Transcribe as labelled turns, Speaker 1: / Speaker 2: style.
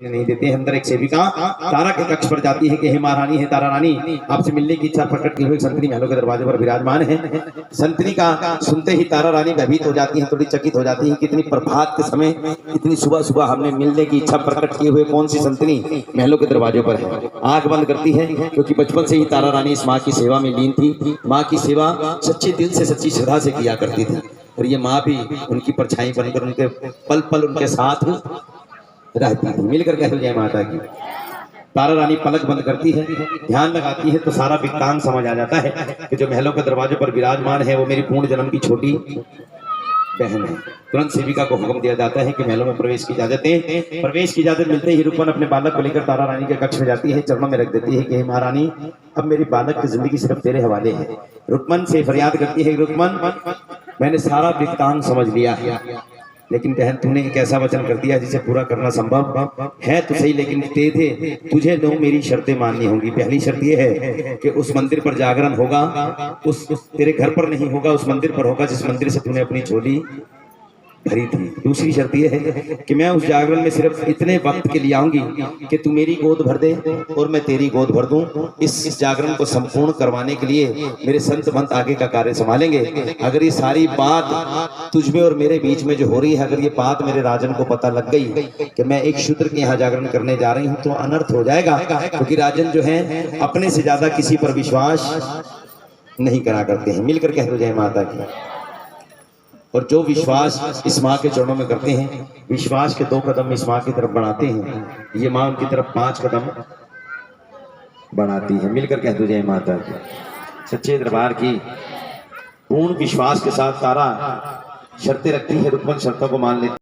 Speaker 1: नहीं देते हैं। अंदर एक सेविका तारा के कक्ष पर जाती है कि हे महारानी, है तारा रानी, आपसे मिलने की इच्छा प्रकट की हुई संतनी महलों के दरवाजे पर विराजमान है। संतनी का सुनते ही तारा रानी भयभीत हो जाती है, थोड़ी चकित हो जाती है। कितनी प्रभात के समय, इतनी सुबह सुबह हमने मिलने की इच्छा प्रकट किए हुए कौन सी संतनी महलों के दरवाजे पर है। आंख बंद करती है क्योंकि बचपन से ही तारा रानी इस माँ की सेवा में लीन थी। माँ की सेवा सच्चे दिल से, सच्ची श्रद्धा से किया करती थी और ये माँ भी उनकी परछाई बनकर उनके पल पल उनके साथ रहती थी। मिलकर कहते जय माता की। तारा रानी पलक बंद करती है, ध्यान लगाती है तो सारा वृत्तांत समझ आ जाता है कि जो महलों के दरवाजे पर विराजमान है वो मेरी पूर्ण जन्म की छोटी बहन है। तुरंत सेविका को हुक्म दिया जाता है कि महलों में प्रवेश की इजाजत है। प्रवेश की इजाजत मिलते ही रुक्मन अपने बालक को लेकर तारा रानी के कक्ष में जाती है, चरणों में रख देती है कि हे महारानी, अब मेरी बालक की जिंदगी सिर्फ तेरे हवाले है। रुक्मन से फरियाद करती है, रुक्मन मैंने सारा वृत्तांत समझ लिया है, लेकिन बहन तूने एक ऐसा वचन कर दिया जिसे पूरा करना संभव है तो सही, लेकिन तुझे दो मेरी शर्तें माननी होंगी। पहली शर्त यह है कि उस मंदिर पर जागरण होगा, उस तेरे घर पर नहीं होगा, उस मंदिर पर होगा जिस मंदिर से तूने अपनी झोली भरी थी। दूसरी शर्त यह है कि मैं उस जागरण में सिर्फ इतने वक्त के लिए आऊंगी कि तू मेरी गोद भर दे और मैं तेरी गोद भर दूं। इस जागरण को संपूर्ण करवाने के लिए मेरे संत मंत आगे का कार्य संभालेंगे। अगर ये सारी बात तुझमें और मेरे बीच में जो हो रही है, अगर ये बात मेरे राजन को पता लग गई कि मैं एक शूद्र के यहाँ जागरण करने जा रही हूँ तो अनर्थ हो जाएगा, क्योंकि राजन जो है अपने से ज्यादा किसी पर विश्वास नहीं करा करते हैं। मिलकर कह दो जय माता की। और जो विश्वास इस माँ के चरणों में करते हैं, विश्वास के 2 कदम इस माँ की तरफ बढ़ाते हैं, ये माँ उनकी तरफ 5 कदम बढ़ाती है। मिलकर कह दो जय माता की। सच्चे दरबार की पूर्ण विश्वास के साथ तारा शर्तें रखती है, रुक्मन शर्तों को मान लेती है।